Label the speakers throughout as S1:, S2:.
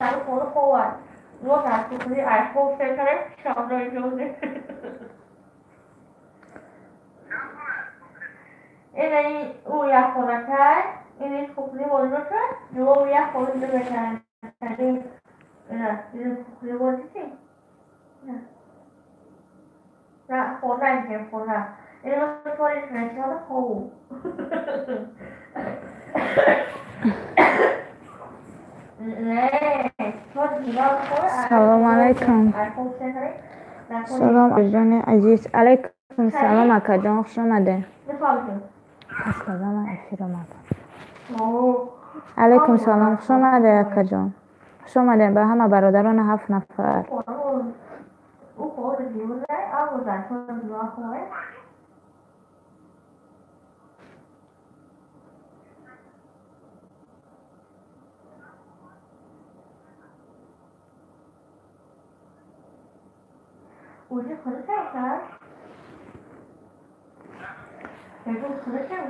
S1: Sabe quando for lugar que você acha que você quer chão de José. Ele o ia colocar, ele cumpriu o outro, eu ia colocar, ele cumpriu o outro. Ra khổ này thì khổ là ele não pode ver que ela khổ.
S2: سلام علیکم. سلام جان عزیز. علیکم سلام اکا جان، خوش آمده. پس کدام افیر آمده. علیکم سلام، خوش آمده اکا جان. خوش آمده به همه برادران 7 نفر.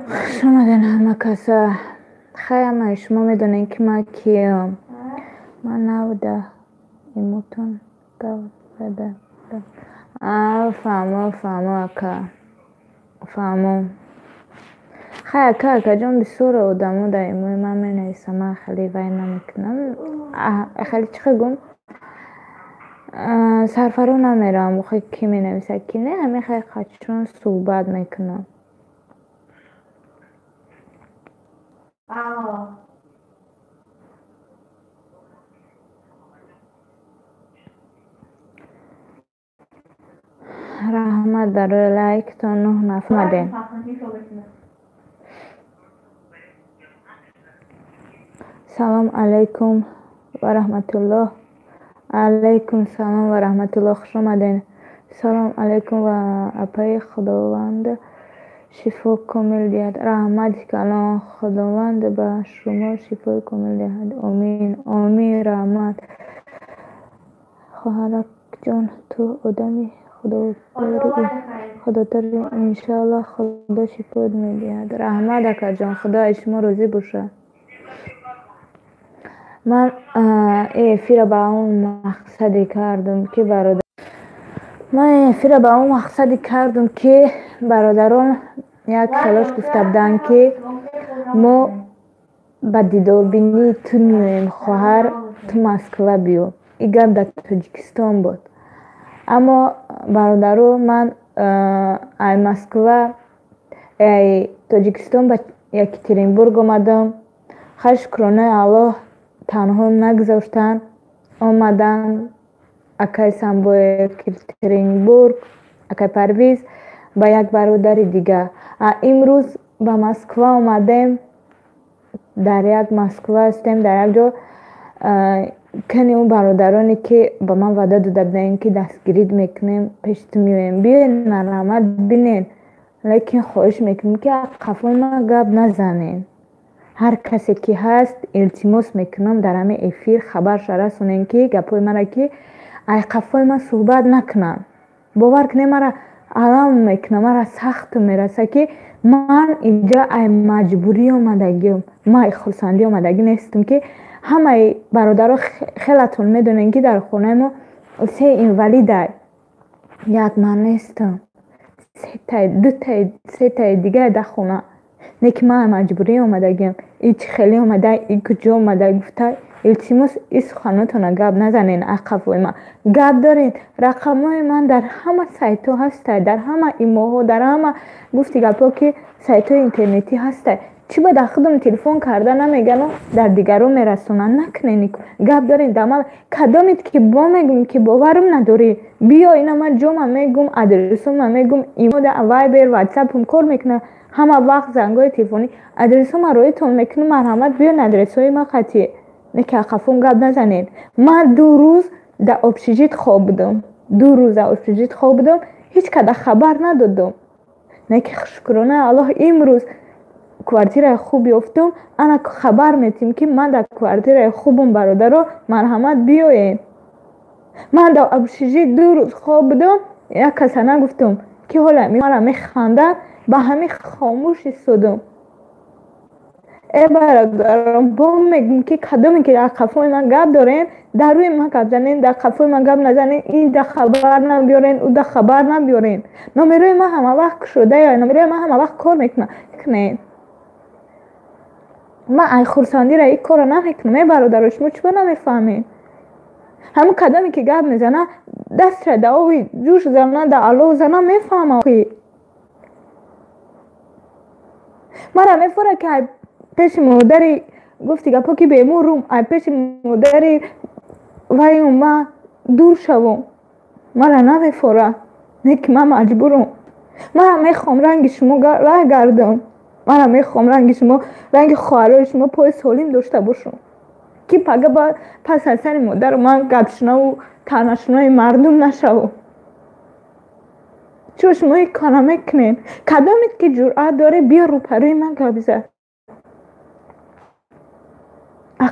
S2: خوش آمدین همه کسا. خیلی شما میدونین که من کیم. من 19 ایموتون گوز بده. فهمو اکا. فهمو. خیلی اکا جان بسور آدمو در ایموی من می نیستم. من خیلی وای نمیکنم. خیلی چه گم سرفرو نمیرم. خیلی کی می نویسه کی نه. همه خیلی خودشون صحبت میکنم. رحمت در لایک تا 9 نفر مده. سلام علیکم و رحمت الله. علیکم سلام و رحمت الله، خوش آمدین. سلام علیکم و اپای خداوند شفا کامل دهد. رحمت کلام خداوند به شما شفا کامل دهد. آمین آمین. رحمت خواهرک جان تو آدمی خداتری انشالله خدا شفا میدهد. رحمت اکا جان، خدا شما روزی باشه. من افیر با اون مقصدی کردم که برادر برادران یک خلاص گفته بودن که ما با دیدار بینی تو میایم خواهر تو مسکو بیو. این گپ در تاجیکستان بود. اما برادرو من ای مسکو ای تاجیکستان با یکترینبورگ آمدم. خیلی شکرانه الله تنها نگذاشتن. آمدن اکای سنبو یکترینبورگ اکای پرویز با یک برادر دیگه. امروز با مسکو آمدیم. در یک مسکو هستیم، در یک جا کنی اون برادرانی که با من وعده داده بودن که دستگیرید میکنیم پیشتون میویم بیاین مرحمت بینین. لیکن خواهش میکنیم که قفای ما گپ نزنین. هر کسی که هست التماس میکنم در همه افیر خبرش رسونین که گپای مرا که ای قفای ما صحبت نکنن. باور کنه مرا علام میکنه، مرا سخت میرسه که من اینجا ای مجبوری آمدگیم، ما خلصندی آمدگی نیستم که همه برادرها خیلیتون میدونین که در خونه ما 3 اینولیده، یک من نیستم، 3 تا دیگه در خونه. نه که من مجبوری آمدگیم. ایچ خیلی آمده ای کجا آمده گفته التماس این سخناتون گپ نزنین. عقبوی من گپ دارین. رقمای من در همه سایت ها هسته، در همه ایموها، در همه گفتی گپا که سایت های اینترنتی هسته. چی با خودم تلفن کرده نمیگن در دیگرو میرسونن. نکنین گپ دارین. دمال کدامید که با میگم که باورم نداری بیا اینا من جمع میگم ادرسم میگم ایمو در وایبر واتساپ هم کار میکنه. همه وقت زنگای تلفنی ادرسم رویتون میکنه. مرحمت بیان ادرسای ما خطیه. نه که خفون گپ نزنین. من 2 روز در ابشیجیت خواب بودم. 2 روز در ابشیجیت خواب بودم. هیچ کده خبر ندادم. نه که شکرانه الله امروز کوارتیر خوب یافتم. انا خبر میتیم که من در کوارتیر خوبم برادر مرحمت بیاین. من در ابشیجیت 2 روز خواب بودم. یک کسی نگفتم که حالا مرا میخواندن به همین خاموش ایستادم. ای برادران با میگم که کدومی که در قفای من گپ دارین در روی من گپ زنین، در قفای من گپ نزنین، این در خبر نبیارین او در خبر نبیارین. نمیروی من همه وقت شده یا نمیروی من همه وقت کار میکنین. من ای خورسندی را این کار نمیکنم. ای برادر شما چطور نمیفهمین؟ همون کدمی که گپ میزنه دست را در آوی جوش زنه در علو زنه میفهمم. مرا میفوره که پیش مادری گفتی گپا که بیمو روم ای پیش مادری وای ما دور شوم. مرا نمیفوره نیک من مجبورم. مرا میخوام رنگ شما گردم. مرا میخوام رنگ شما رنگ خواهرای شما پای سالیم داشته باشم که پگه با پس از سر مادر من گپشنه و تنشنای مردم نشوم. چون شما این کارا میکنین کدامید که جرأت داره بیا رو پروی من گپ زن.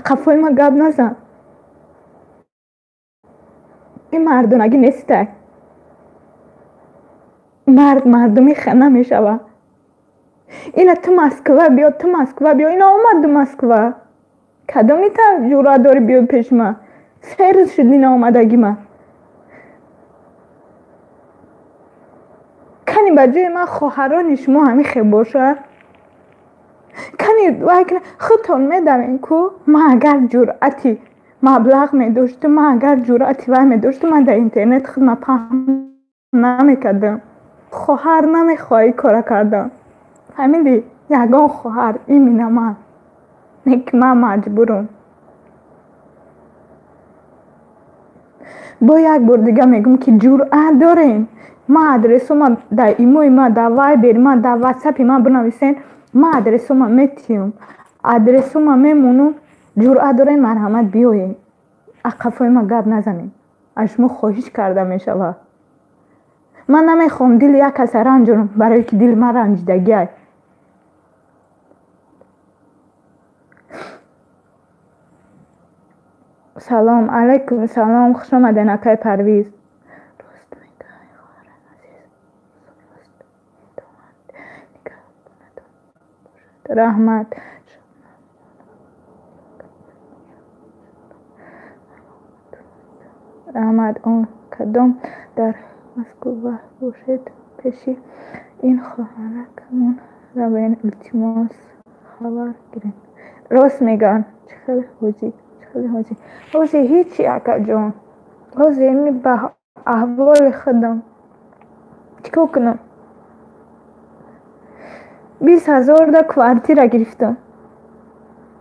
S2: قفای من گپ نزن. این مردونگی نیسته. مردمی خنه میشوه. اینا تو مسکوه بیا تو مسکوه بیا. اینا آمد دو مسکوه کدامی تا جرأت داری بیا پیش من. سه روز شد اینا آمدگی من. کنی بجای من خواهران شما همین خیلی باشه. کنی وقتی خودتون میدونین که من اگر جرأتی مبلغ میداشتم، من اگر جرأتی وای میداشتم من در اینترنت خدمت پهن نمیکردم. خواهر نمیخوای کار کردم. فهمیدی؟ یگان خواهر این مینه من نیک من مجبورم. با یک بار دیگه میگم که جرأت دارین ما ادرسو ما در ایموی ما در وایبر ما در واتساپ ما بنویسین. ما ادرسو ما میتیم ادرسو ما میمونم. جرأت دارین مرحمت بیاین اقفای ما گپ نزنین. از ما خواهش کرده میشوه. من نمیخوام دل یک کس رنجونم برای که دل من رنجیدگی. سلام علیکم. سلام خوش آمدین اکای پرویز. رحمت آن کدام در مسکو باشد پیشی این خواهرکمون را به این التماس خبر گیرین. راست میگن. چه خیلی حوزی هیچی اکا جان. حوزی اینی به احوال خودم چکو کنم. 20,000 دا کوارتیر گرفتم.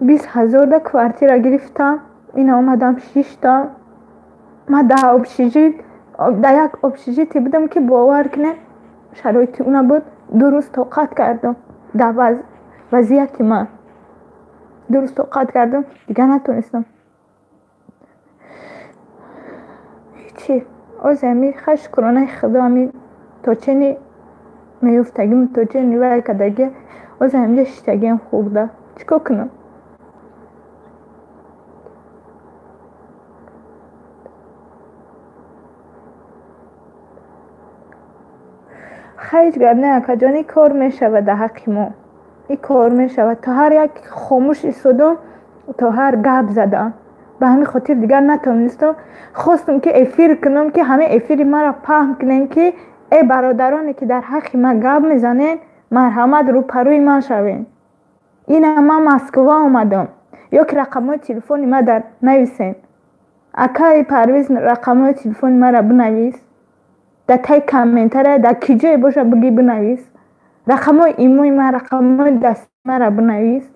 S2: 20,000 دا کوارتیر گرفتم. این آمدم 6 تا. من در یک ابشیجیتی بودم که باور کنه شرایطی اونا بود. 2 روز طاقت کردم در وضعیت من. 2 روز طاقت کردم دیگه نتونستم. هیچی از امیر خش کرانه خدا امیر تا چنی میفتگیم تا چنی وای کدگی از امیر شتگیم خورده. چکو کنم؟ خیلی گرد نه اکا جانی کار میشود در حق ما. این کار میشود تا هر یک خاموش ایستادم تا هر گپ زدم. به همین خاطر دیگر نتونستم. خواستم که افیر کنم که همه افیری مرا پهم کنن که ای برادرانی که در حق من گپ میزنین مرحمت رو پروی من شوین. این من مسکو آمدم. یا که رقمای تلفنی من در نویسین. اکای پرویز رقمای تلفن مرا بنویس. در تای کامنتره در کجای باشه بگی بنویس. رقمای ایموی من رقمای دست مرا بنویس.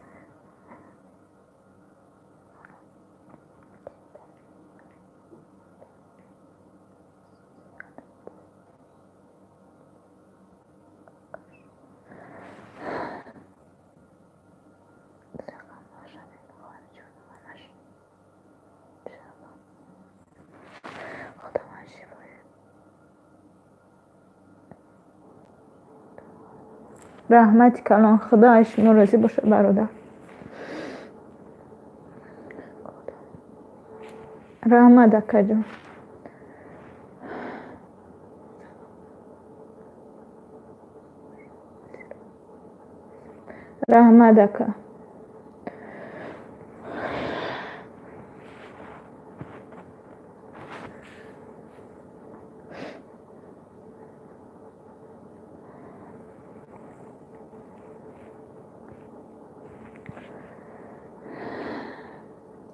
S2: رحمت کلان خدا شما راضی باشه برادر. رحمت اکا جان. رحمت اکا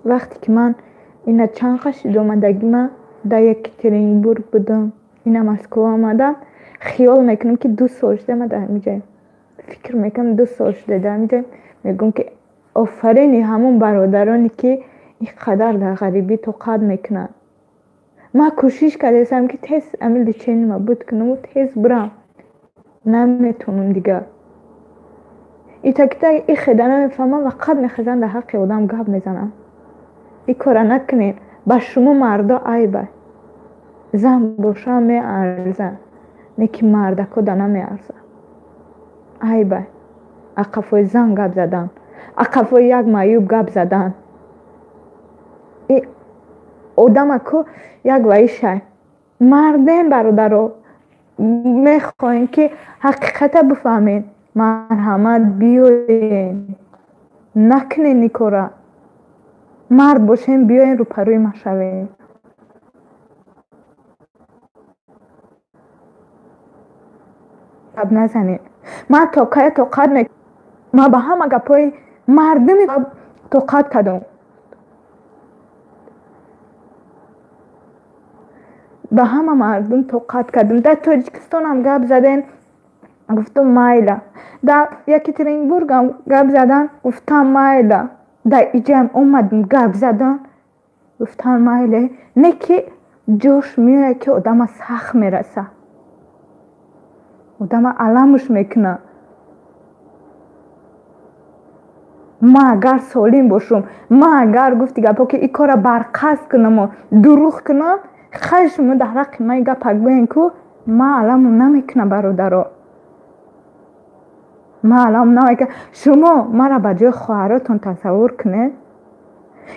S2: وقتی که من اینا چند قشید اومدگی من در یکترینبورگ بودم، اینا مسکو آمدم، خیال میکنم که 2 سال شده من در اینجا، فکر میکنم 2 سال شده در اینجا. میگم که آفرینی همون برادرانی که این قدر در غریبی توقع میکنن. من کوشش کردم که تیز عمل چین ما بود کنم و تیز برم، نمیتونم دیگه. ای تا ای خدا نمیفهمم و قد میخزن در حق آدم گپ میزنم. ای کار نکنین، با شما مردا عیبه، زن باشه میارزه، نیکی مردکو در نمیارزه، عیبه. اقفای زن گپ زدن، اقفای یک معیوب گپ زدن، ای آدم اکو یک ویشه. مردین برادرو میخواین که حقیقت بفهمین، مرحمت بیاین، نکنین نیکورا. مرد باشین بیاین رو پروی ما شوین. اب نزنین. من توقعت نکنم، من با همه گپای مردمی توقعت کردم، با همه مردم توقعت کردم. در تاجیکستان هم گپ زدن، گفتم مایله. در یکترینبورگ هم گپ زدن، گفتم مایله. در اینجا هم اومدم گپ زدن، گفتم مایله. نه که جوش میاد که آدم سخت میرسه، آدم علمش میکنه. ما اگر سالم باشم، ما اگر گفتی گپا که این کار برقصد کنم و دروغ کنم، خشم در حق من گپ بگوین که ما علم نمیکنه برادرها، ما علم نمیکنه. شما مرا به جای خواهراتون تصور کنه،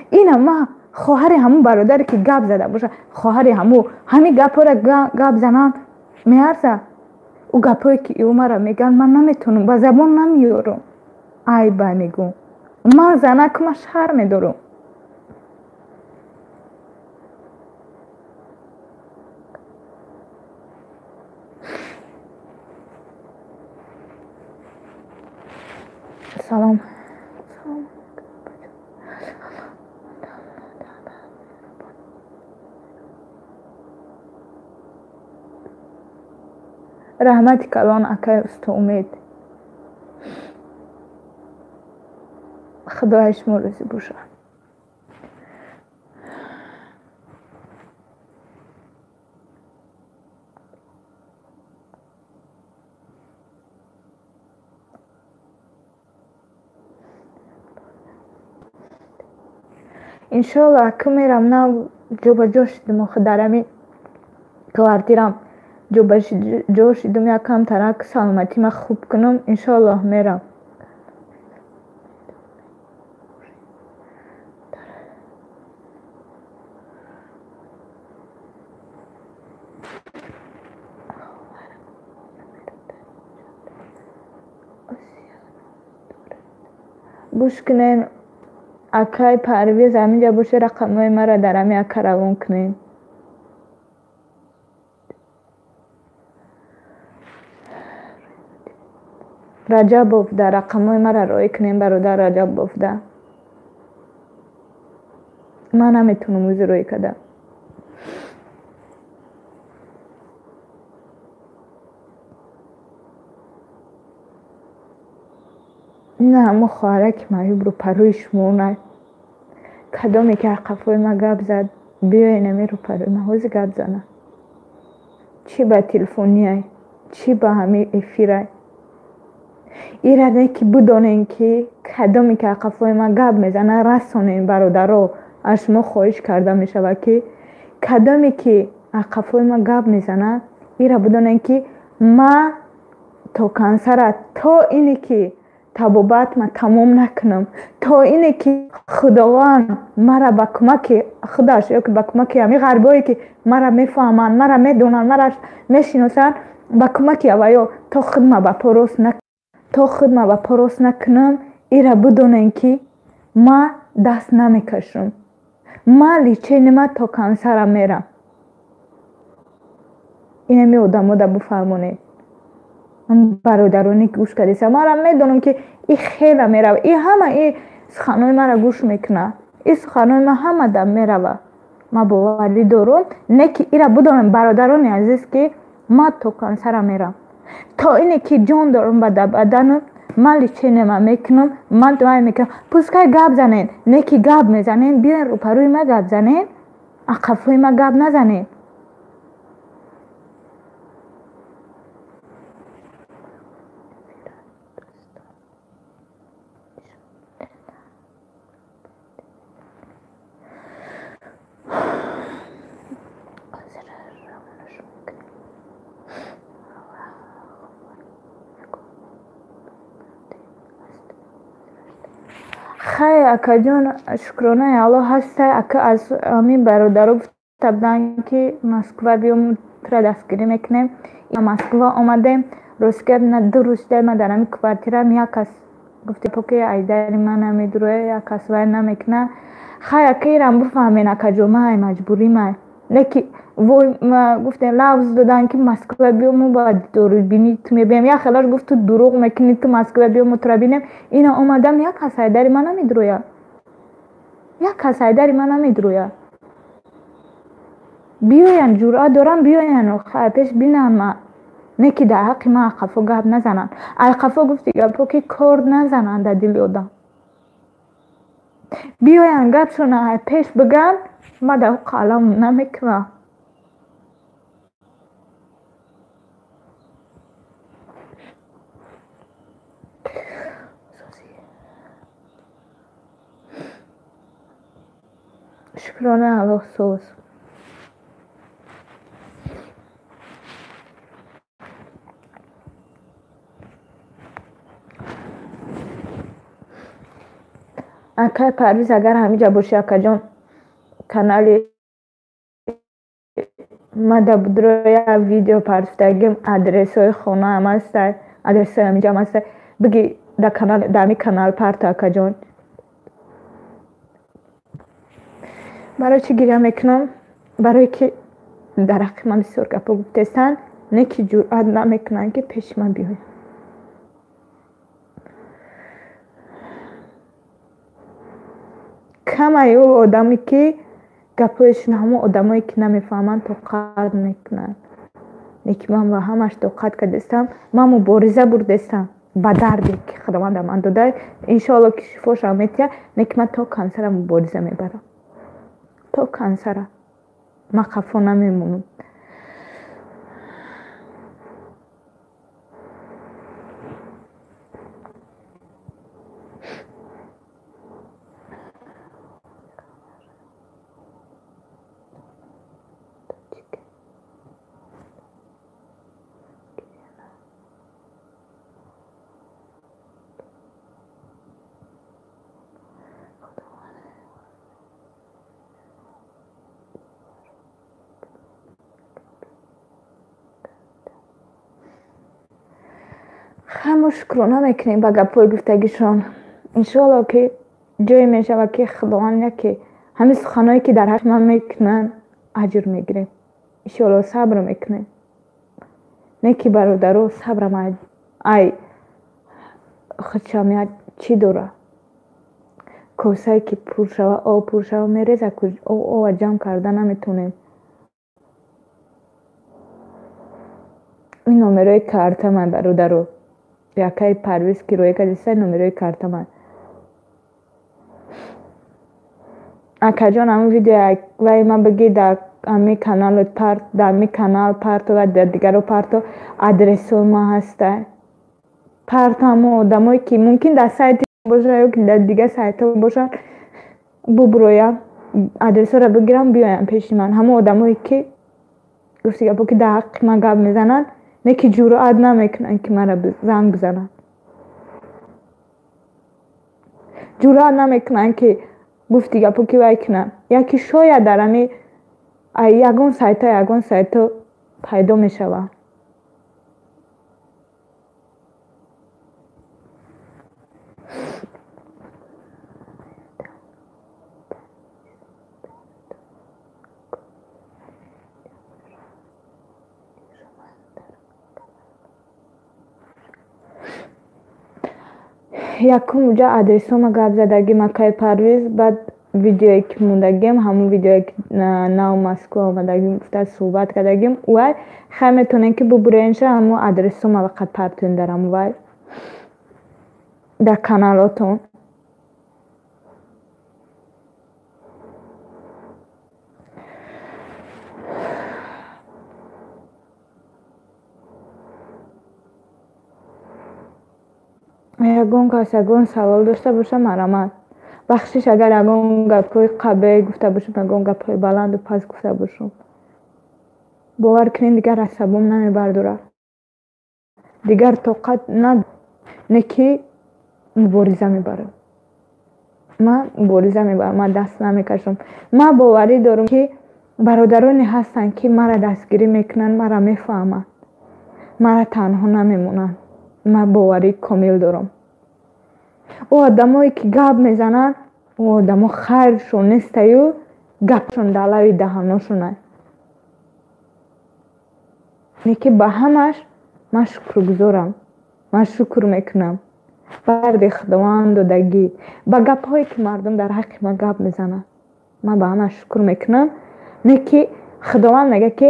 S2: اینا ما خواهر همون برادری که گپ زده باشه، خواهر همین گپا را گپ زنن میارزه. او گپایی که او مرا میگن من نمیتونم، با زبان نمیارم، عیبه میگم. من زنک ما شرم دارم. سلام. رحمت کلان اکای است امید. خدایش مرزی باشه. انشالله که میرم نه جو با جا شدم و خدرمی کوارتیرم جو با جا شدم یکم ترک سلامتی ما خوب کنم. انشالله میرم. گوش کنین اکای پرویز همینجا باشه، رقمای مرا در همی اکا روان کنین. رجب افده، رقمای مرا رای کنین برادر رجب افده. من نمیتونم اوزی روی کدم. این همه خواهره که معیوب رو پروی شمونه، کدامی که قفای ما گپ زد بیای نمی رو پروی ما حوزی گپ زنه، چی با تلفونی های، چی با همه افیره. ایراده که بدانین که کدامی که قفای ما گپ میزنه رسانین برادر از ما خواهش کرده میشه که کدامی که قفای ما گپ میزنه ایره بدانین که ما تا کنسره، تا اینی که تبابت ما تمام نکنم، تا اینه که خداوند مرا با کمک خداش یا که با کمک همی غربایی که مرا میفهمن، مرا میدونن، مرا میشناسن، با کمک اویا تا خدمه با پروس نکنم، ایره بدونن که ما دست نمیکشم، ما لیچه نما تا کنسر میرم. اینه می آدم دا بفهمونه. من برادرانی گوش کردیسم، ما را میدونم که این خیلی میره، این همه این سخنای مرا گوش میکنه، این سخنان ما همه دم میرود. ما باوری دارم نه که ایرا بدانم برادران عزیز که ما تو کنسر میرم تا اینه که جان دارم به بدنم مالی چه نما میکنم من دوای میکنم پوسکای گاب زنین نه که گاب میزنین بیاین رو پروی ما گاب زنین اقفوی ما گاب نزنین. خیلی اکا جان شکرانه الله هسته اکا از همین برادرها گفته بودن که مسکو بیام تر دستگیری میکنیم. مسکو آمدیم روز که نه 2 روز در ما در همین کوارتیرم یک کس گفته پاکه ایداری من نمیدروه یک کس وای نمیکنه. خیلی اکا ایرم بفهمین اکا جو ما مجبوری ما نکی وای ما گفته لفظ دادن که مسکو بیام باید دور بینی تو میبیم یا خلاش گفت تو دروغ میکنی تو مسکو بیام تو بینیم. اینا اومدم یک کس ایداری من نمیدروه یک کس ایداری من نمیدروه بیاین جرأت دارم بیاین خیلی پیش بینم ما نه که در حق ما قفا گپ نزنن. ای قفا گفتی گپا که کارد نزنن در دل آدم بیاین گپ شونه پیش بگن ما در قلم نمیکنم. شکرانه الله سوز اکای پرویز اگر همیجا باشی اکا جان کانالی ما در بدروی ویدیو پرستگیم ادرس های خونه هم هست ادرس های همیجا هم هست بگی در کانال دامی کانال پرت اکا جان. برای چی گریه میکنم؟ برای که در حق من بسیار گپا گفتستن نه که جرأت نمیکنن که پیش من بیاین. کم ایو آدمی که گپایشون همه آدمایی که نمیفهمن توقت میکنن نه که من با همش توقت کردستم من مبارزه بردستم با دردی که خداوند من داده انشاءالله که شفاش هم میتیه نه که من تا کانسر مبارزه میبرم تا کانسر من خفا نمیمونم. خیلی شکرانه میکنیم با گپای گفتگیشان انشاءالله که جای میشه که خداوند که همه سخنایی که در حق من میکنن اجر میگیریم انشاءالله. صبر میکنیم نه که برادرو صبر ما ای خودشامیت چی داره کوسایی که پر شوه آب پر شوه میریزه او جمع کرده نمیتونیم. این نمره کارت من برادرو یکی پرویز که روی کدیسته نمره کارت من اکا جان همون ویدیو وی من بگی در همی کانال پارت در همی کانال پارت و در دیگر پارت ادرس ما هسته پارت همون آدمایی که ممکن در سایت باشه یا که در دیگه سایت باشه ببرویم ادرس را بگیرم بیایم پیش من همون آدمایی که گفتی که در حق من گپ میزنن نه که جرأت نمیکنن که مرا زنگ بزنن جرأت نمیکنن که گفتی گپو که وای کنن یا که شاید در همی یگان سایت پیدا میشوه. یکم اونجا ادرس ما گپ زدگی مکای پرویز بعد видеое ки мондагим ҳамун видеое ки нав Москва омадагим гуфта суҳбат кардагим вай хай метавонем ки бубуренша ҳамун адресума вақат партоем дар ҳамун вай дар каналотон. ягон кас ягон савол дошта боша марамад бахшиш агар ягон гапҳои қабеҳ гуфта бошам ягон гапҳои баланду паст гуфта бошам бовар кунед дигар асабум намебардорад дигар тоқат не ки мубориза мебарам ман мубориза мебарам ман даст намекашам ман боварӣ дорам ки бародароне ҳастанд ки мара дастгирӣ мекунанд мара мефаҳманд мара танҳо намемонанд ман боварӣ комил дорам о одамое ки гап мезананд о одамо хайршон нестаю гапшон дар лаби даҳаношонад неки ба ҳамаш ман шукргузорам ман шукр мекунам барди худованд додагӣ ба гапҳое ки мардум дар ҳаққи ман гап мезананд ман ба ҳамаш шукр мекунам неки худованд мегӯяд ки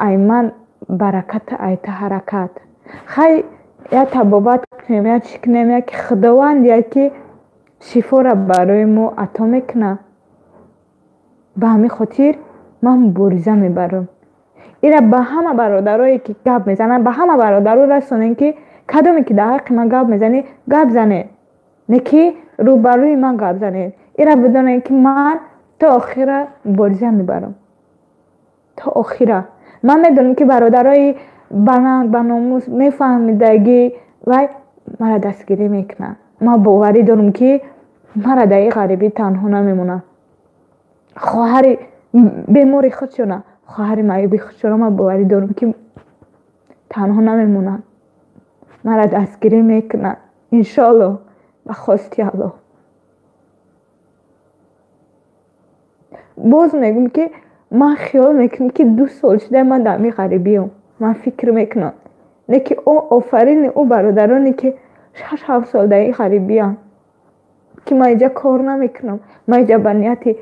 S2: ай ман бараката ай та ҳаракат хай я табобат кунем я чӣ кунем яки худованд яки шифоро барои мо ато мекунад ба ҳамин хотир ман мубориза мебарам ира ба ҳама бародарое ки гап мезананд ба ҳама бародаро расонем ки кадоме ки дар ҳаққи ман гап мезанӣ гап занед не ки рӯбарӯи ман гап занед ира бидонед ки ман то охира мубориза мебарам то охира ман медонам ки бародарои бананг ба номус мефаҳмидагӣ вай мара дастгирӣ мекунанд ман боварӣ дорам ки мара дар ин ғарибӣ танҳо намемонанд хоҳари бемори худшона хоҳари маъюби худшона ман боварӣ дорам ки танҳо намемонанд мара дастгирӣ мекунанд иншоалло ба хости алло боз мегӯям ки ман хиёл мекунам ки 2 сол шуда ман дар ин ғарибиам ман фикр мекунам леки офарини ӯ бародароне ки 6-7 сол дар ин ғарибиам ки ман инҷа кор намекунам ман инҷа ба нияти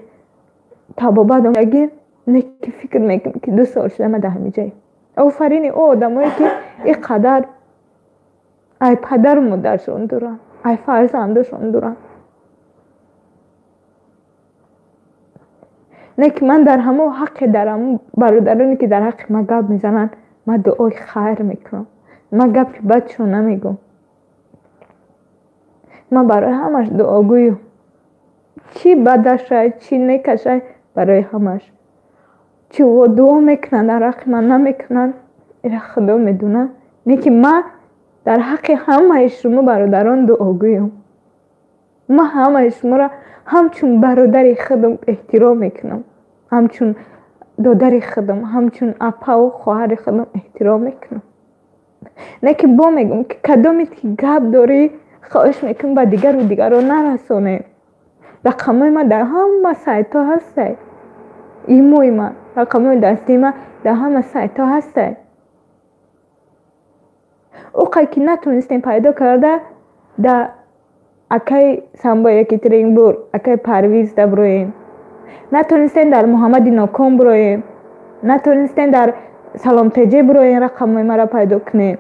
S2: табобат омадагим леки фикр мекунам ки 2 сол шуда ман дар ҳамин ҷаям офарини ӯ одамое ки ин қадар ай падару модаршон доранд ай фарзандашон доранд леки ман дар ҳамон ҳаққи дар ҳамон бародароне ки дар ҳаққи ман гап мезананд ман дуои хайр мекунам ман гапи бадшон намегӯям ман барои ҳамаш дуогӯям чӣ бадашай чӣ некашай барои ҳамаш чӣ дуо мекунанд дар ҳаққи ман намекунанд ира худо медонад неки ман дар ҳаққи ҳамаи шумо бародарон дуогӯям ман ҳамаи шуморо ҳамчун бародари худам эҳтиром мекунам ҳамчун додари худам ҳамчун апаву хоҳари худам эҳтиром мекунам неки бо мегӯям ки кадоме ки гап дорӣ хоҳиш мекунам ба дигару дигарон нарасонед рақамои ман дар ҳама сайтҳо ҳастад имои ман рақамои дастии ман дар ҳама сайтҳо ҳастад оқа ки натонистем пайдо карда да акаи самбо екатеринбург акаи парвиз да бироем натонистем дар муҳаммади нокон бироем натонистем дар саломтеҷе бироем рақамои маро пайдо кунем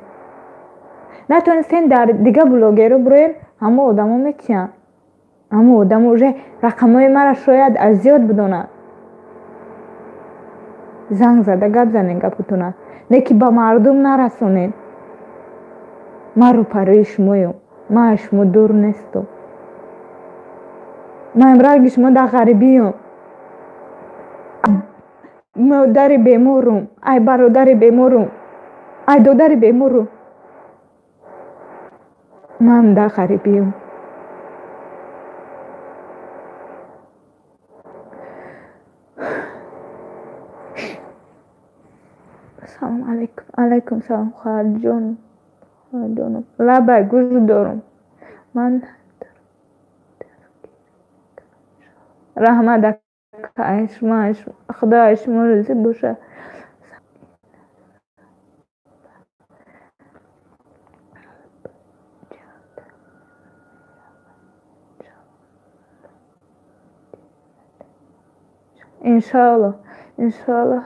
S2: натонистем дар дига блогеро бироем ҳамон одамо метиҳанд ҳамон одамо уже рақамои маро шояд аз зиёд бидонанд занг зада гап занед гапотона леки ба мардум нарасонед ман рӯпарӯи шумоям ман аз шумо дур нестам ман имраги шумо дар ғарибиям модари беморам ай бародари беморам ай додари беморам ман дар ғарибиям салом алейкум алейкум салом хоҳарҷонам хоҳарҷонам лабай гӯш дорам ман раҳмат акай шумо худо аз шумо розӣ бошад انشالله انشالله.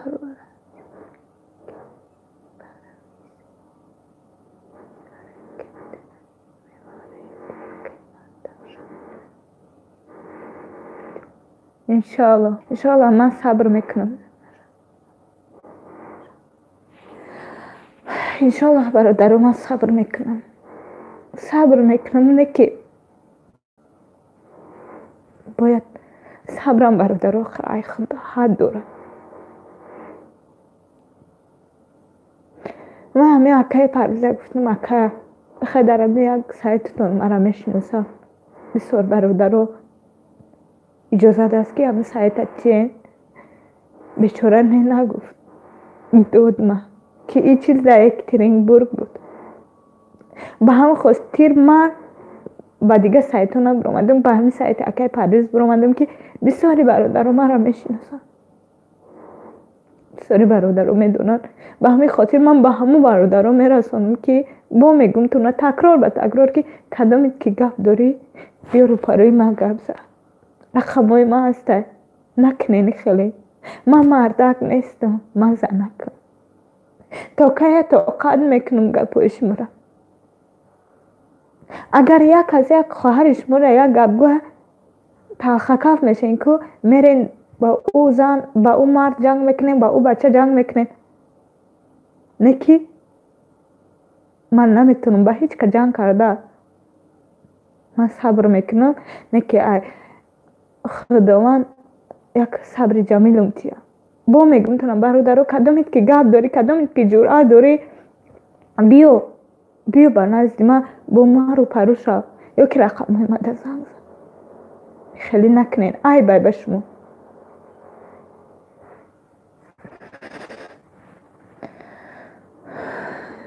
S2: انشالله انشالله من صبر میکنم. انشالله برادرم من صبر میکنم. صبر میکنم نه که باید صبرم برادر آخر ای خدا حد داره. من همه اکای پرویزه گفتم اکا بخواه در یک سایتتون مرا میشناسم بسیار برادر اجازه دست که همه سایت چین بیچاره نگفت دود ما که این چیز در اکترینبورگ بود. به هم خواستیر من با دیگه سایت ها نبرومدم، به همین سایت اکای پردیز برومدم که بسیاری برادر رو من را میشناسن، بسیاری برادر رو میدونن. به همین خاطر من به همون برادر رو میرسانم که با میگم تو نه تکرار به تکرار که کدامید که گفت داری بیا رو پروی من گفت زد رقمای من هسته نکنین خیلی. من مردک نیستم، من زنکم. تا که طاقت میکنم گپوش مرا. اگر یک از یک خواهرش مرا یک گپ گوه تلخکف میشین که میرین با او زن با او مرد جنگ میکنین با او بچه جنگ میکنین. نکی من نمیتونم با هیچ که جنگ کرده. من صبر میکنم نکی ای خداوند یک صبر جمیلم تیا. با میگم تونم برادرو کدامید که گپ داری کدامید که جرأت داری بیو با نزد من با ما رو پروش را یا که رقم ما در زنگ زن خیلی نکنین ای بای به شما.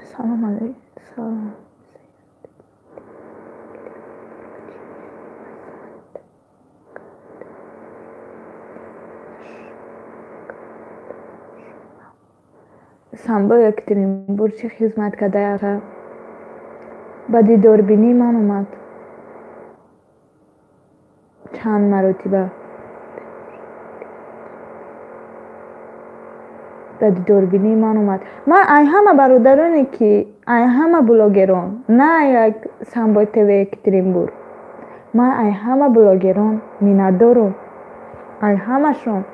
S2: سلام علیکم. سلام سنبا اکترینبورگ چه خدمت کرده آره با دیداربینی من اومد چند مرتبه با دیداربینی من اومد. من ای همه برادرانی که ای همه بلاگران نه یک سنبا تیوی اکترینبورگ من ای همه بلاگران میندارم ای همه شون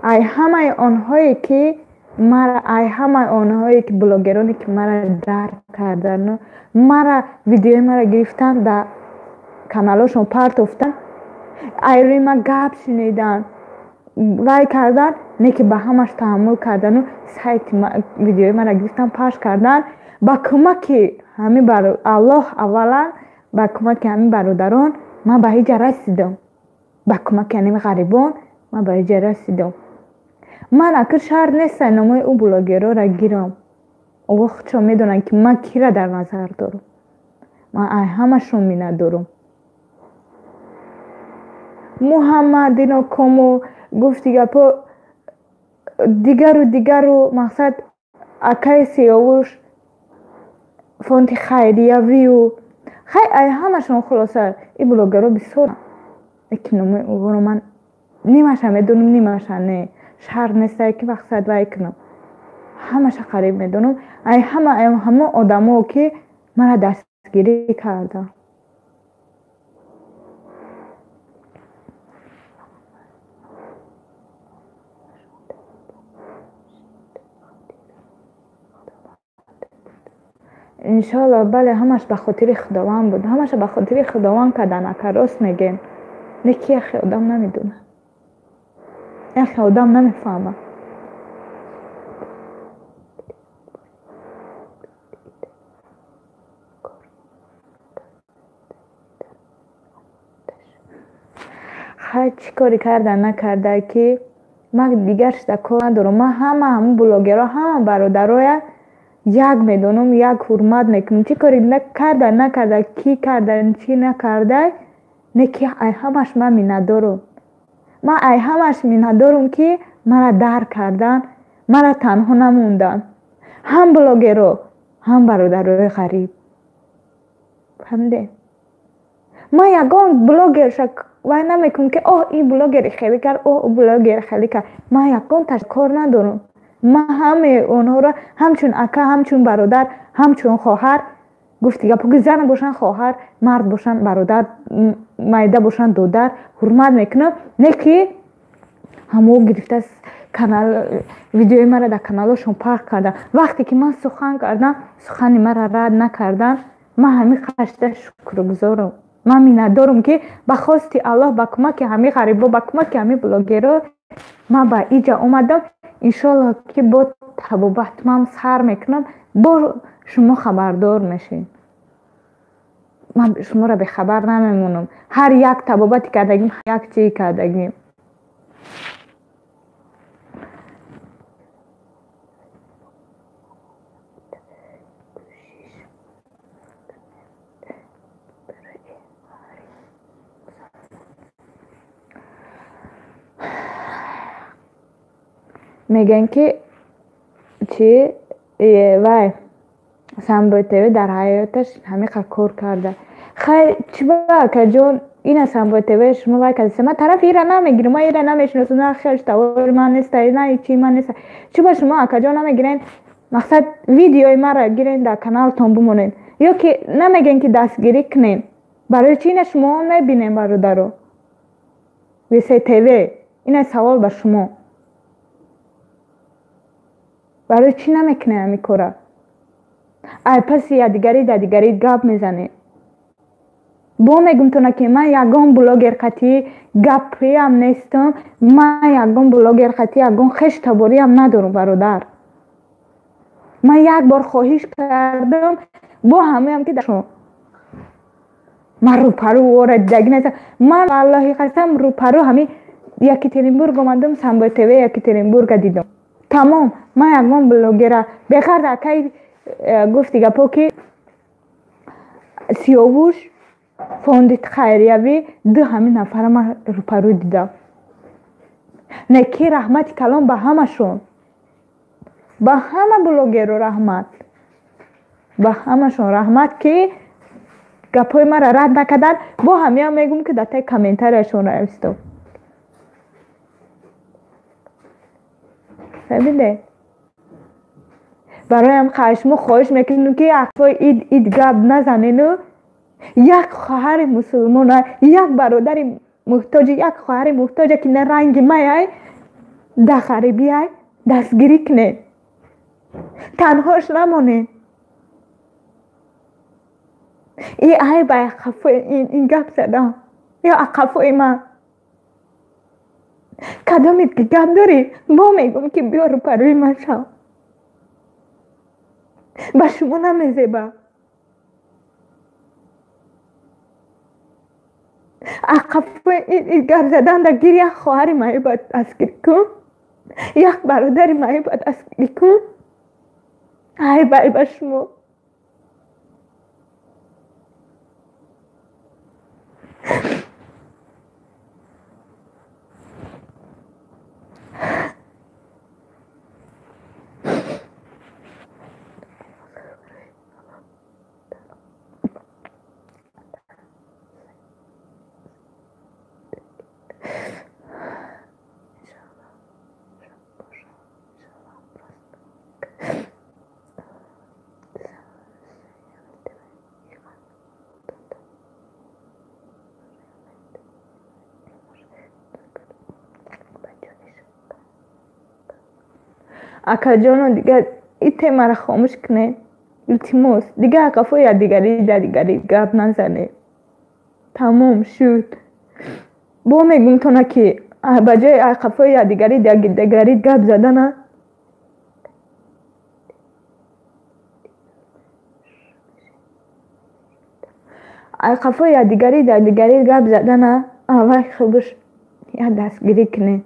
S2: ای همه آنهایی که مرا ای همه آنهایی که بلاگرانی که مرا درک کردن مرا ویدیوی مرا گرفتن در کانالشون پرت افتن ای روی ما گپ شنیدن وای کردن نه که به همش تحمل کردن و سایت ویدیوی مرا گرفتن پخش کردن با کمک همین الله اولا با کمک همین برادران من به اینجا رسیدم. با کمک همین غریبان من به اینجا رسیدم. من اگر شهر نیست نامای او بلاگرها را گیرم او وقت چون میدونن که من کی را در نظر دارم. من همشون می ندارم. محمد اینا کمو گفتی گپا دیگر رو مقصد اکای سیاوش فونت خیریه ویو همشون خلاصه این بلاگرها بسیار اکی نامای او رو من نیمش هم میدونم نیمش نه شهر نیسته که مقصد وای کنم همش قریب میدونم ای همه آدمو که مرا دستگیری کرده. انشالله بله همش به خاطر خداوند بود. همش به خاطر خداوند کردن که راست میگن نکی اخی آدم نمیدونه اخی آدم نمیفهمه. خیلی چی کاری کردن نکرده که من دیگرش در کار ندارم. من همون بلاگرها همه برادرای یک میدونم یک حرمت میکنم. چی کاری نکرده کی کردن چی نکرده نکی ای همش من می ندارم. من ای همش می ندارم که مرا درک کردن مرا تنها نموندن هم بلاگرها هم برادرای غریب فهمیده. من یگان بلاگرش وای نمیکنم که اوه این بلاگر خیلی کرد، اوه بلاگر خیلی کرد. من یکان تشکر ندارم. من همه اونها را همچون اکا، همچون برادر، همچون خواهر گفتی گپو که زن باشن خواهر، مرد باشن برادر، مایده باشن دودر حرمت میکنم. نه که همو گرفته از کانال ویدیوی مرا در کانالشون پخش کردن. وقتی که من سخن کردم سخنی مرا رد نکردن. من همین خشته شکرگزارم. من میندارم که به خواست الله با کمک همین غریبا، با کمک همین بلاگرها من به اینجا اومدم. انشالله که با تبابت من سر میکنم، با شما خبردار میشین. من شما را به خبر نمیمونم. هر یک تبابت کردگیم، یک چی کردگیم. میگن که چی وای سنبوتوی در حیاتش همه کار کرده. خیلی چی با که جون این سنبوتوی شما وای کردید من طرف ایره نمیگیرم، من ایره نمیشناسم، نه خیش تاور من نیست، نه چی من نیست. چی با شما که جون نمیگیرین مقصد ویدیوی ما را گیرین در کانال تون بمونین، یا که نمیگین که دستگیری کنین. برای چی نه شما میبینین برادرو ویسی تیوی؟ این سوال به شما. برای چی نمیکنه همی کاره؟ ای پس یا دیگری گپ میزنه. با میگم تو که من یگان بلاگر خطی گپی هم نیستم. من یگان بلاگر خطی یگان خش تباری هم ندارم برادر. من یک بار خواهش کردم با همه هم که در شما من رو پرو وارد دگی نیستم. من والله قسم رو پرو همین یکترینبورگ آمدم، سنبوتوی یکترینبورگ دیدم. تمام من یکمان بلاگره بخیر دکی گفتی گپو که سیاوش فوندیت خیریوی دو همین نفر من رو پرو دیدم. نکی رحمت کلام به همه شون، به همه بلاگر رحمت، به همه شون رحمت که گپای من را رد نکردن. با همه هم میگم که داته کامنترشون را ایستم. فهمیده؟ برایم خشمو خواهش میکنم که اخوای اید گپ نزنین. یک خواهر مسلمان، یک برادر محتاج، یک خواهر محتاج که نه رنگ میای در غریبی ای دستگیری کنه، تنهاش نمونه. ای با خفای این گپ زدم یا خفای من کدامید که گپ داری با میگم که بیا رو پروی من شو. با شما نمیزیبه. خفای این گپ زدن در گیر یک خواهر مایی باید دستگیری کن، یک برادر مایی باید دستگیری کن. ای بای با شما. اکا جانو دیگه ایت مرا خاموش کنه. التماس دیگه اکافو یا دیگری گپ نزنه. تمام شد. با میگم تو نه که بجای اکافو یا دیگری گپ زدن اکافو یا دیگری گپ زدن اول خبرش یا دستگیری کنه.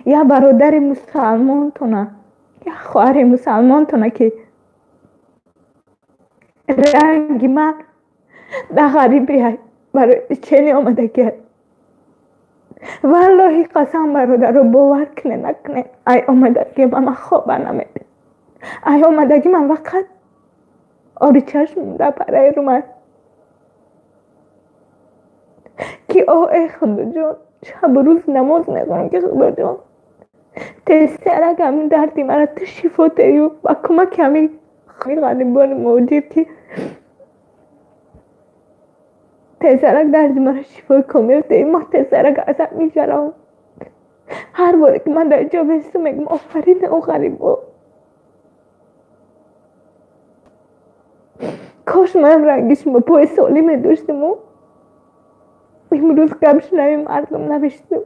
S2: یا برادر مسلمان تو نه، یا خواهر مسلمان تو نه که رنگی من در غریبی های برای چنی آمده کرد. والله قسم برادر رو باور کنه نکنه. ای آمده که من خواب نمیده. ای آمده که من وقت آبی چشم در پره رو من که ای خدا جان شب و روز نماز میخونم که خدا جان تسرک همین دردی مرا تو شفا دهی و کمک همین غریبان موجود که تسرک دردی مرا شفا کامل دهی. ما تسرک ازت میجرم هر باره که من در جا بستم میگم آفرین او غریبا. کاش من رنگش با پای سالم داشتم و امروز قبش نمی مردم نبشتم.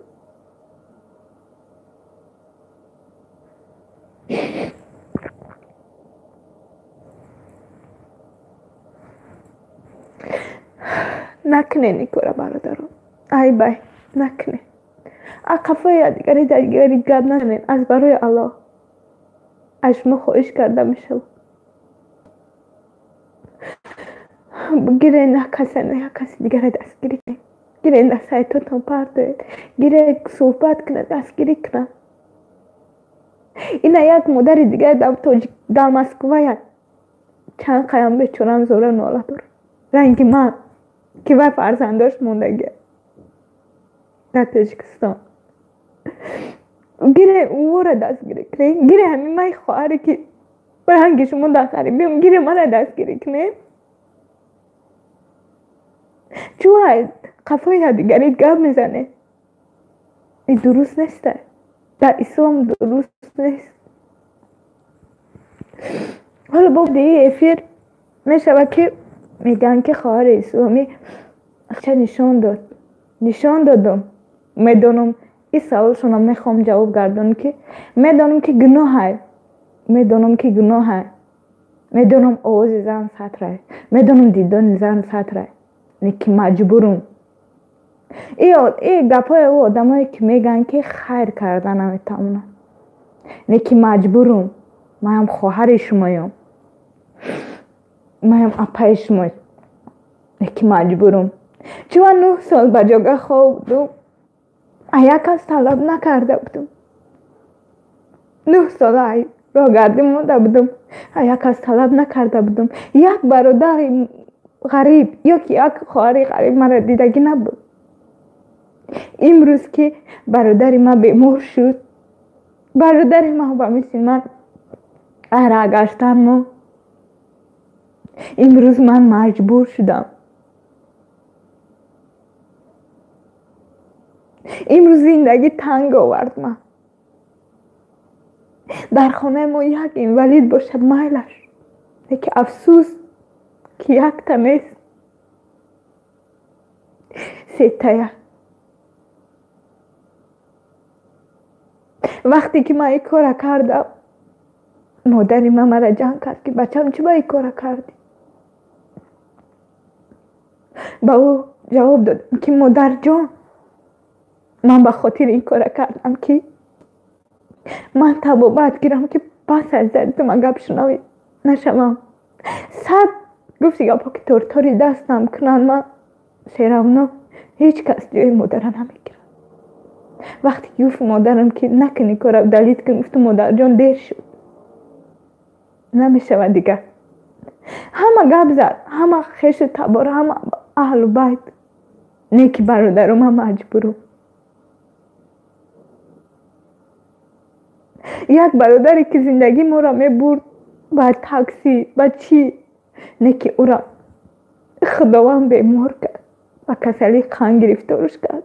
S2: نکنه نیکورا برادران ای بای نکنه اقفای دیگری گرد نکنین از برای الله از شما خواهش کرده میشه. گیره نه کسی دیگر دستگیری کنه گیره نه سایتاتون پرده گیره صحبت کنه دستگیری کنه. اینا یک مادر دیگر در مسکوه چند قیم به چونم زوره ناله داره رنگی من که وی فرزنداش موندگه در تاجیکستان گیره او را دستگیری کنه گیره همین مای خواهره که برهنگی شما در قریبیم گیره من را دستگیری کنه چون قفای دیگری گب میزنه. این درست نیسته در اسلام درست نیست. حالا با دیگه افیر میشه که میگن که خواهر اسلامی چه نشان دادم میدونم این سوالشون میخوام جواب گردم که میدونم که گناه های میدونم آواز زن سطره میدونم دیدن زن سطره نیکی مجبورم. ای گپای او آدم هایی که میگن که خیر کردن نمیتونم نیکی مجبورم. من هم خواهر شمایم من هم اپای شمایم نیکی مجبورم. چون 9 سال بجاگه خواب دو یک از طلب نکرده بودم 9 سال را گردی مونده بودم یک از طلب نکرده بودم. یک برادر غریب یا که یک خواهر غریب مرا دیدگی نبود. امروز که برادر ما بیمار شد برادر ما با مثل من اره گشتم امروز من مجبور شدم. امروز زندگی تنگ آورد من در خانه ما یک اینولید باشد مایلش که افسوس که یک تا نیست 3 تا. وقتی که من این کار کردم مادری من مرا جنگ کرد که بچم چه با این کار کردی؟ با او جواب دادم که مادر جان من به خاطر این کار کردم که من تبابت گیرم که پس از درد من گپ شنوی نشوم. 100 گفتی گپا که تورتوری دستم کنن من سیرم هیچ کس جای مادر نمیگیرم. وقتی گفت مادرم که نکنی کار دلیل که گفت مادر جان دیر شد نمیشه دیگه. همه گپ زد همه خیش تبار همه اهل و بیت نیکی برادرم هم مجبورم. یک برادری که زندگی ما را میبرد با تاکسی با چی نیکی او را خداوند بیمار کرد و کسلی قند گرفتارش کرد.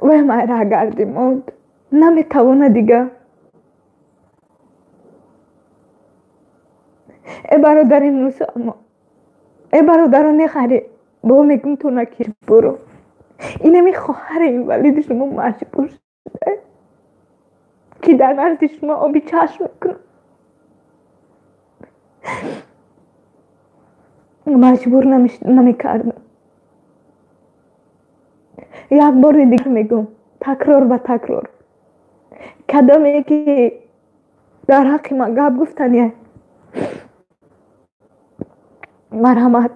S2: و ما را گردی موند نمیتوانه دیگه. ای برادر موسی اما ای برادر نخری با میگم تو نکیر برو این همی خواهر این ولید شما مجبور شده که در نزد شما آبی چشم کنم. مجبور نمیکردم. یک بار دیگه میگم تکرار به تکرار کدامی که در حق ما گپ گفتنیه مرحمت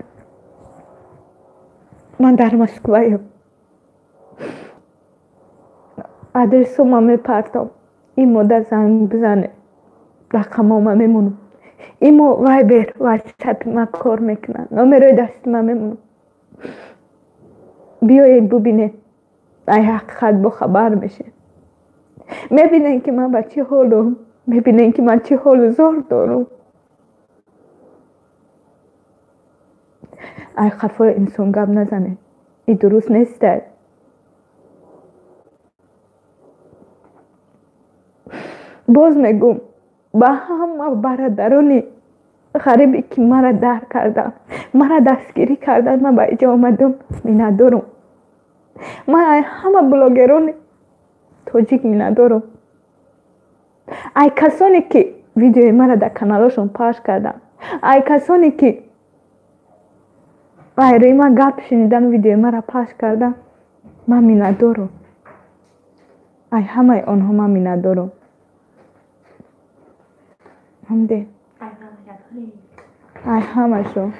S2: من در مسکویم آدرس ما میپرتم این مدت زنگ بزنه رقم ما میمونم. ایمو وایبر واتساپ ما کار میکنن، نمره دست ما میمونم. بیایید ببینید ای حقیقت با خبر میشه. میبینین که من با چه حالم، میبینین که من چه حال زار دارم. ای خفای انسان گپ نزنه، این درست نیسته. باز میگم با همه برادرانی غریبی که مرا در کردن، مرا دستگیری کردن، من با اینجا آمدم میندارم. من همه بلاگران تاجیک میندارم. ای کسانی که ویدیوی مرا در کانالشون پخش کردن، ای کسانی که روی ما گپ شنیدن ویدیوی مرا پخش کردن، من میندارم. ای همه آنها من میندارم. همده ای همه شو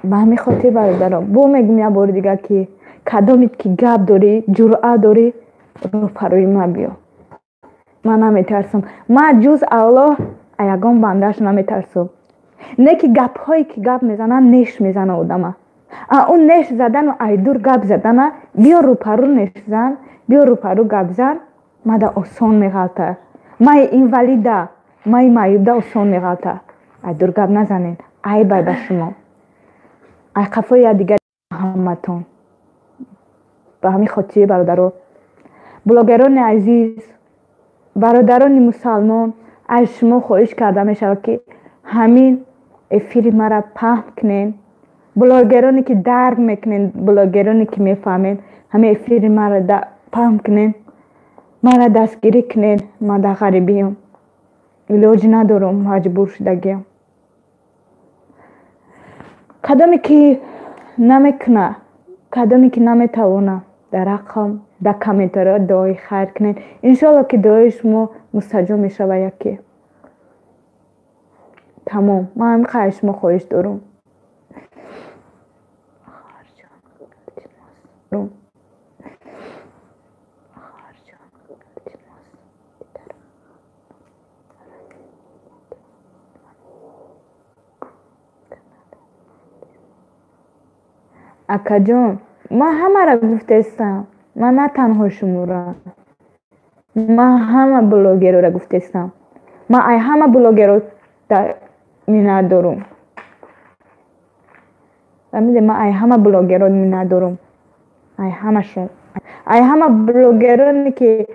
S2: به همین خاطر برادرم بو میگم یه بار دیگه که کدامید که گپ داری، جرأت داری، رو پروی ما بیا. من نمیترسم. من جز الله یگان بندهش نمیترسم. نه که گپ هایی که گپ میزنن نش میزنه آدم. اون نش زدن و ایدور گپ زدن، بیا رو پرو نش زن، بیا رو پرو گپ زن، ما دا آسان میغلطه. ما این ولیده، ما این معیوب آسان میغلطه. ایدور گپ نزنین، ای بای به شما. ای خفای دیگر همتون. به همین خاطر برادران، بلاگران عزیز، برادران مسلمان، از شما خواهش کرده میشود که همین افیر مرا پهن کنین. بلاگرانی که درک میکنین، بلاگرانی که میفهمین، همین افیر مرا پهن کنین. مرا دستگیری کنین. من در غریبیم، علاج ندارم، مجبور شدگیم. کدامی که نمیکنه، کدامی که نمیتوانه، در رقم در کامنتارا دعای خیر کنین. انشالله که دعای شما مستجاب میشه و یکی. تمام. من هم خواهش شما خواهش دارم. اکا جان، من همه را گفتستم. من نه تنها شما را، من همه بلاگر را گفتستم. من ای همه بلاگر را مینت دارم. فهمیده؟ من ای همه بلاگر را مینت دارم. ای همه شون، ای همه بلاگرانی که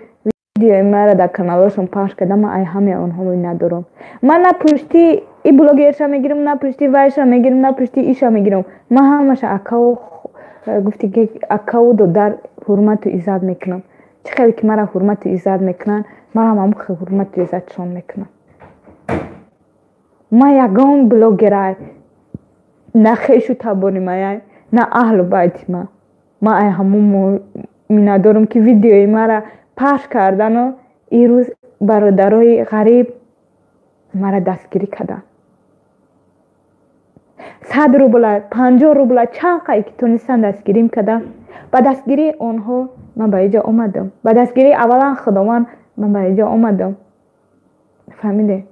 S2: ویدیو مرا در کانالشون پخش کردم، من ای همه آنها مینت دارم. من نه پشتی این بلاگرشا میگیرم، نه پشتی وایشا میگیرم، نه پشتی ایشا میگیرم. من همش اکاو گفتی که اکاو دو در حرمت و عزت میکنم. چه خیلی که مرا حرمت و عزت میکنن، مرا هم حرمت و عزتشون میکنم. ما یگان بلاگر نه خیش و تبانی ما، نه اهل بیت ما. ما ای همون مینا دارم که ویدیوی مرا پخش کردن و این روز برادرای غریب مرا دستگیری کردن. 100 روبل، 50 روبل، چند قایی که تونستن دستگیریم کردن. با دستگیری آنها من به اینجا آمدم. با دستگیری اولا خداوند من به اینجا آمدم. فهمیده؟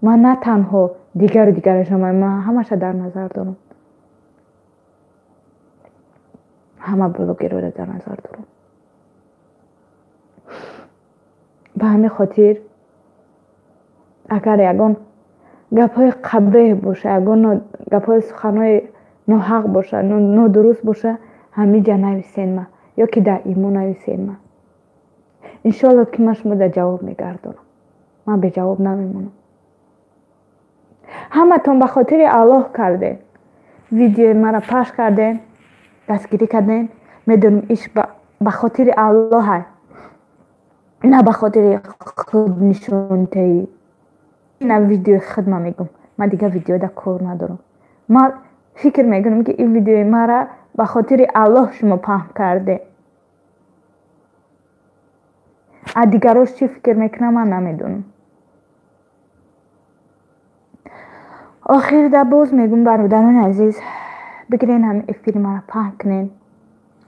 S2: من نه تنها دیگرش من همش در نظر دارم. همه بلاگر رو در نظر دارم. به همین خاطر اگر یگان گپای قبه باشه، اگر گپای سخنای ناحق باشه، نادرست باشه، همیجا نویسین ما، یا که در ایمون نویسین ما. انشالله که من شما در جواب میگردونم. من به جواب نمیمونم. همه تون به خاطر الله کرده ویدیو مرا پخش کردین، دستگیری کردین. میدونم ایش به خاطر الله های، نه به خاطر خود نشونتهی. نه ویدیو خود من میگم، من دیگه ویدیو در کار ندارم. من فکر میکنم که این ویدیو مرا به خاطر الله شما پهن کرده. دیگراش چی فکر میکنم من نمیدونم. آخر در باز میگم برادران عزیز، بگیرین هم افیر مرا پهن کنین.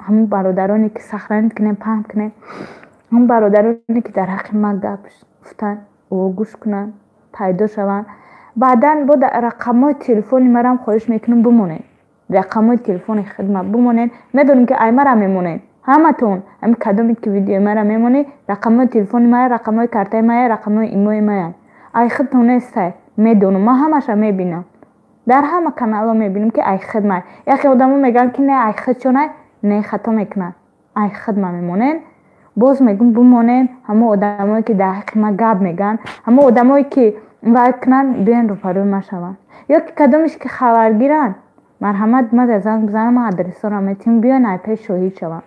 S2: همون برادرانی که سخرند کنه پهم کنه، همون برادرانی که در حق ما گپ گفتن و گوش کنن پیدا شون. بعدا با رقمای تلفنی مرا خواهش میکنم بمونین، رقمای تلفن خدمت بمونین. میدونم که ای مرا میمونین همتون، همین کدومی که ویدیو مرا میمونی رقمای تلفن ما، رقمای کارت ما، رقمای ایموی ما ای خدمت نیست. میدونم ما همش میبینم، در همه کانالا میبینیم که ای خدمت. یکی آدمو میگن که نه ای خد چونه، نه خطا میکنن، ای خدمت میمونین. باز میگم بمونین. همه آدمایی که در حق ما گپ میگن، همه آدمایی که وایب کنن بیان رو پروی ما شون، یا که کدومش که خبر گیرن مرحمت ما زنگ بزنم ما آدرس رو میتیم بیان ای پیش شهید شون.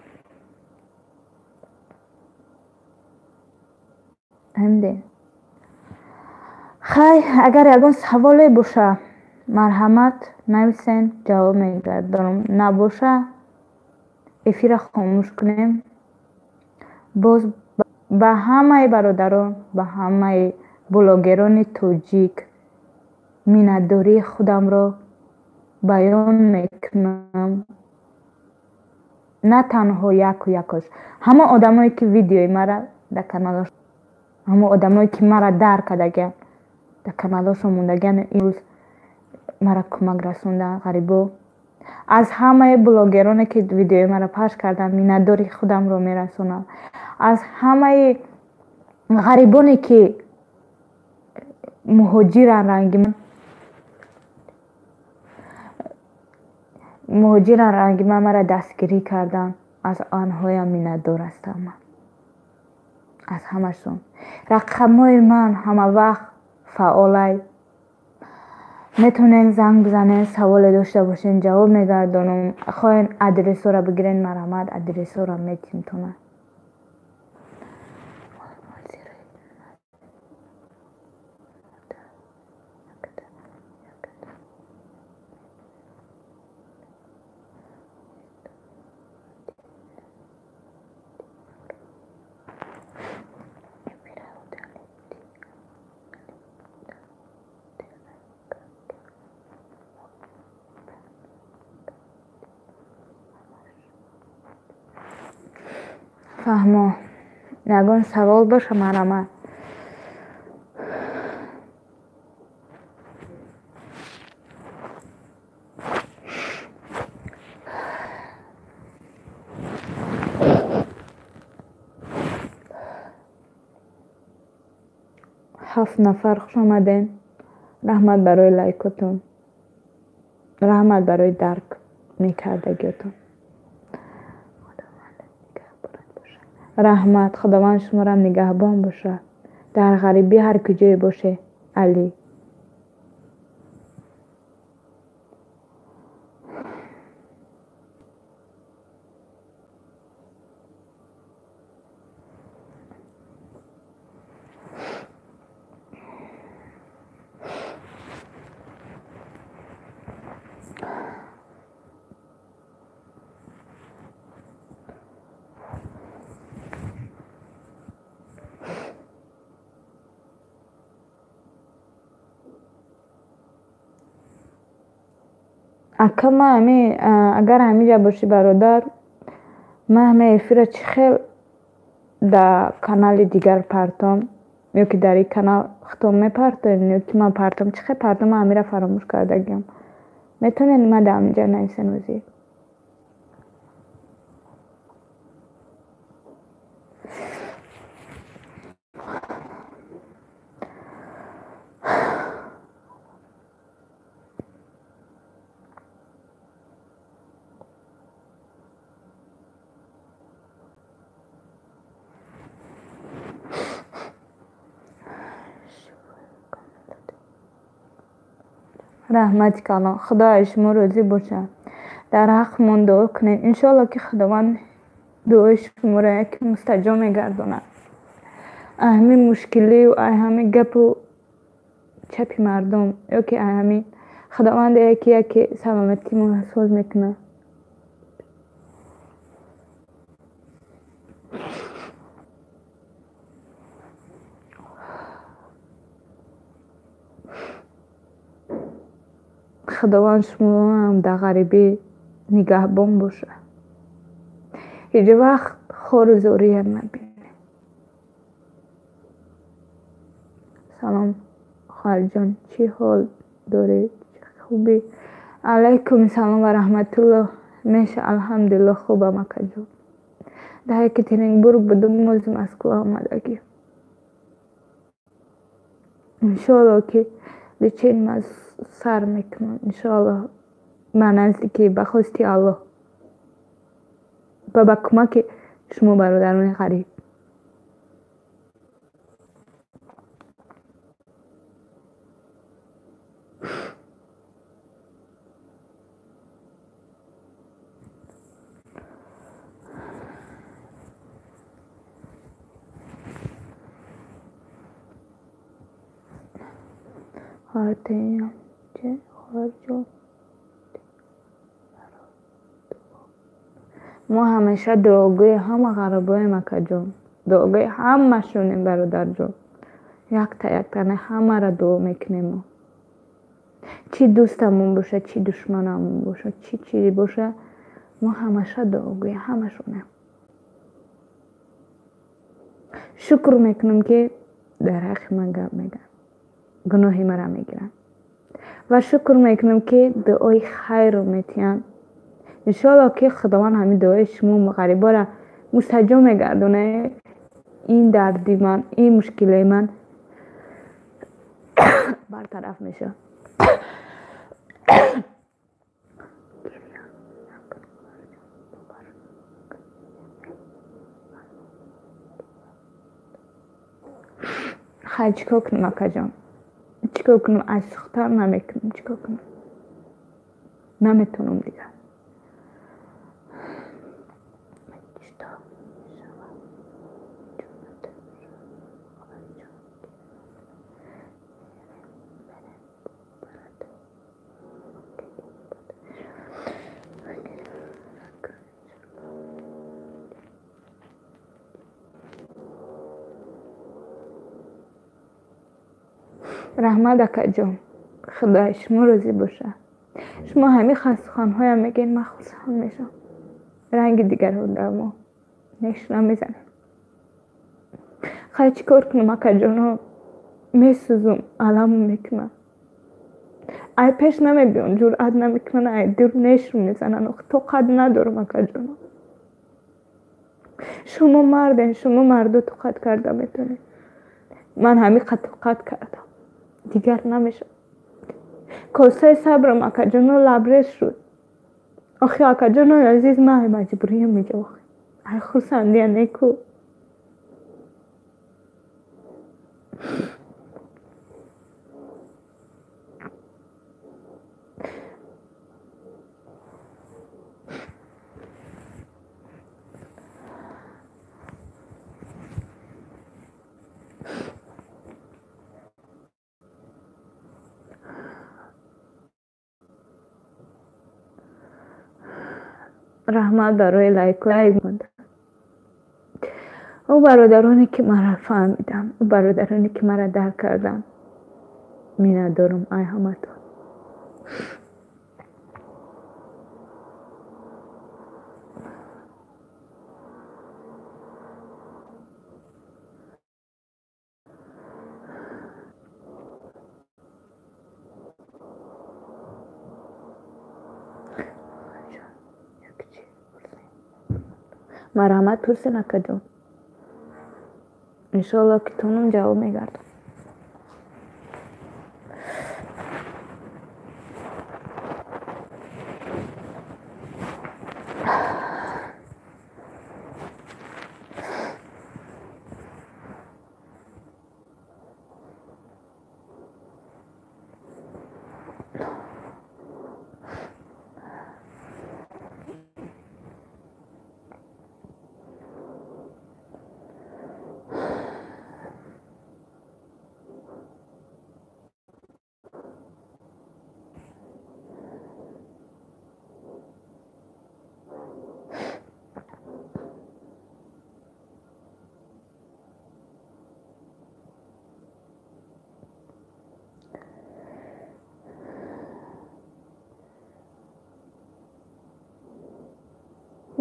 S2: همین خیلی اگر یکان سوالی باشه مرحمت نویسین، جواب میگردم. نباشه افیر خاموش کنیم. باز به همه برادران، به همه بلاگران تاجیک مینداری خودم را بیان میکنم. نه تنها یک و یکش، همه آدمایی که ویدیوی مرا در کانالش، همه آدمایی که مرا درک کردگن در کانالش موندگن، این روز مرا کمک رسوندن غریبا. از همه بلاگرانی که ویدیو مرا پخش کردن مینداری خودم رو میرسونم. از همه غریبانی که مهاجرن رنگ من مرا دستگیری کردن، از آنهایم میندار هستم من، از همشون. رقمای من همه وقت فعاله، میتونین زنگ بزنین، سوال داشته باشین جواب میگردونم. خواهین ادرس رو بگیرین مرحمت ادرس رو میتونن. فهمو یگان سوال باشه مرحمت. هفت نفر خوش آمدین. رحمت برای لایکتون، رحمت برای درک میکردگیتون. رحمت خداوند شما را نگهبان باشه در غریبی هر کجای باشه. علی اکا ما اگر همینجا باشی برادر، ما همه افیر چی خیل در کانال دیگر پرتم، یا که در این کانال ختم میپرتم یا که من پرتم چی خیل پرتم، ما همین را فراموش کردگیم. میتونین ما در همینجا نویسین وزیر. رحمت کلا خدا شما روزی باشه. در حق من دعا کنین انشالله که خداوند دعای شما را یک مستجاب میگردونه. همین مشکلی و همین گپ و چپی مردم یا که همین خداوند یکی سلامتی ما حفظ میکنه. خداوند شما هم در غریبی نگهبان باشه. هیچ وقت خور و زوری هم نبینه. سلام خواهر جان، چی حال داری؟ خوبی؟ علیکم سلام و رحمت الله. میشه الحمدلله خوبم اکا جان. در یکترینبورگ بدون موزم از کوه آمدگی. انشاءالله که لیچین از سر میکنم. انشاءالله من نزدیکی بخواستی الله و با کمک شما برادران غریب. خواهرتیم چه خواهر جان؟ ما همیشه دعاگوی همه غربای مکه جان، دعاگوی همه شونیم برادر جان. یک تنه همه را دعا میکنیم. چی دوستمون باشه، چی دشمنمون باشه، چی چیزی باشه، ما همیشه دعاگوی همه شونیم. شکر میکنم که در حق من گپ میگن، گناهی مرا میگیرن و شکر میکنم که دعای خیر رو میتین. انشاءالله که خداوند همین دعای شما غریبا را مستجاب میگردونه. این دردی من، این مشکل من برطرف میشه. خیلی چیکار کنم اکا جان؟ چیکار کنم؟ از سختر نمیکنم. چیکار کنم؟ نمیتونم دیگه. رحمت اکا جان، خدای شما روزی باشه. شما همین خستخانه هم میگین، من خوشحال میشم. رنگ دیگر رو در ما نشنم میزنه. خیلی چیکار کنم اکا جان؟ میسوزم، علم میکنم. ای پیش نمیبیان، جرأت نمیکنن، ای دور نشون میزنن. تو قد ندارم اکا جان. شما مردین، شما مردو تو قد کرده میتونی. من همین قد کردم دیگر نمیشه. کاسه صبرم اکا جان لبریز شد. آخی اکا جان عزیز، من مجبوریم میگه. آخی ای خوشندی نیکو. رحمت برای لایک مونده. او برادرانی که مرا فهمیدن، او برادرانی که مرا درک کردن، مینه دارم ای همتون. مرحمت پرسین اکا جان. انشاءالله که تونم جواب میگردم.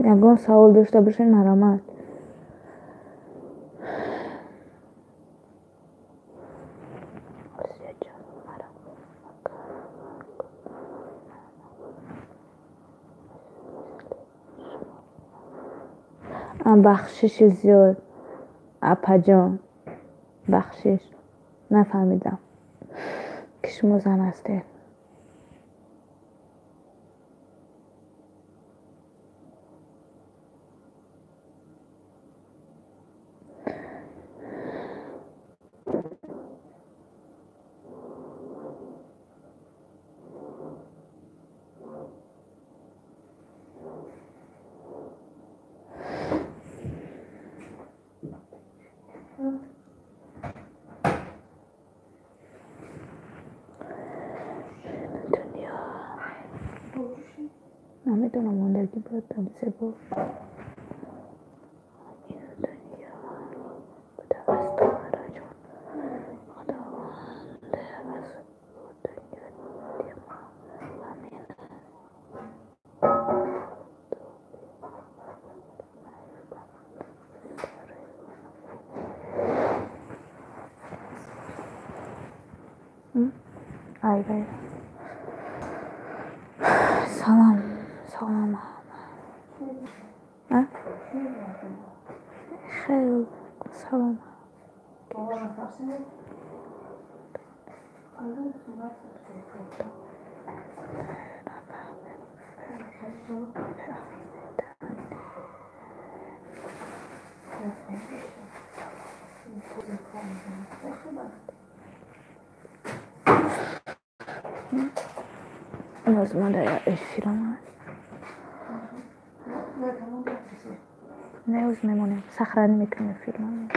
S2: ягон савол дошта бошед маромад. بخشش زیاد اپاجان بخشش نفهمیدم که شما زن هستید. نمیدونم ماندگی باید تمیزه بود. آیوه سلام سلام خیلی سلام لازم داره اشتیرم نه اوز میمونیم سخرانی میکنیم فیلم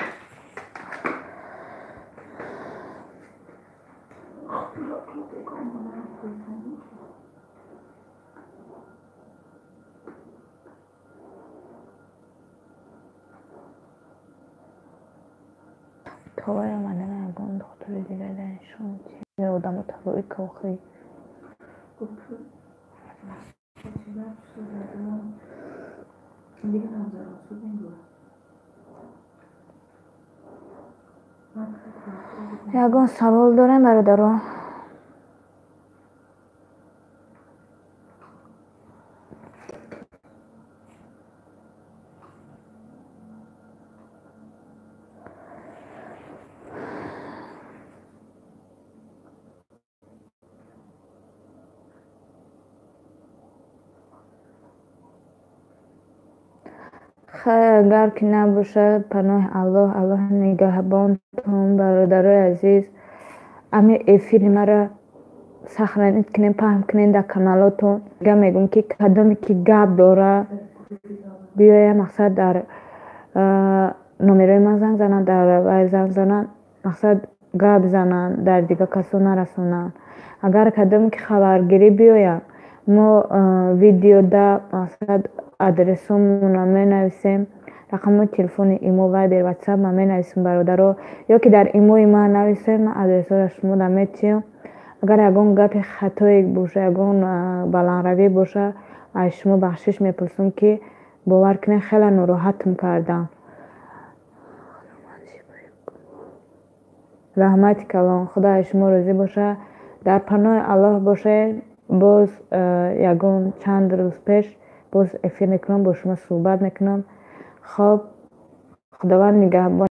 S2: توای من نمیگم دختر دیگه دنشون چیه آدم تبایی که خیلی یگان سوال دارم برادران. اگر که نباشد پناه الله الله نگهبانتون برادرای عزیز. امی افیر مرا سخرانیت کنین پهم کنین در کانالاتون. میگم که کدامی که گاب داره بیایه مقصد در نمره من زنگ زنن در وای زنگ زنن مقصد گاب زنن در دیگه کسو نرسونن. اگر کدامی که خبرگیری بیایه ما ویدیو دا مقصد آدرسمون می نویسیم رقم تلفن ایمو وایبر واتساپ ما می نویسیم برادرها یا که در ایمو ما نویسیم آدرس را شما دا میتیم. اگر یگان گپ خطایی باشه یگان بلندروی باشه از شما بخشش میپرسم که باور کنین خیلی ناراحتم کردم. رحمت کلام خدا شما راضی باشه در پناه الله باشه. باز یگان چند روز پیش باز افیر میکنم با شما صحبت میکنم. خب خداوند نگهبان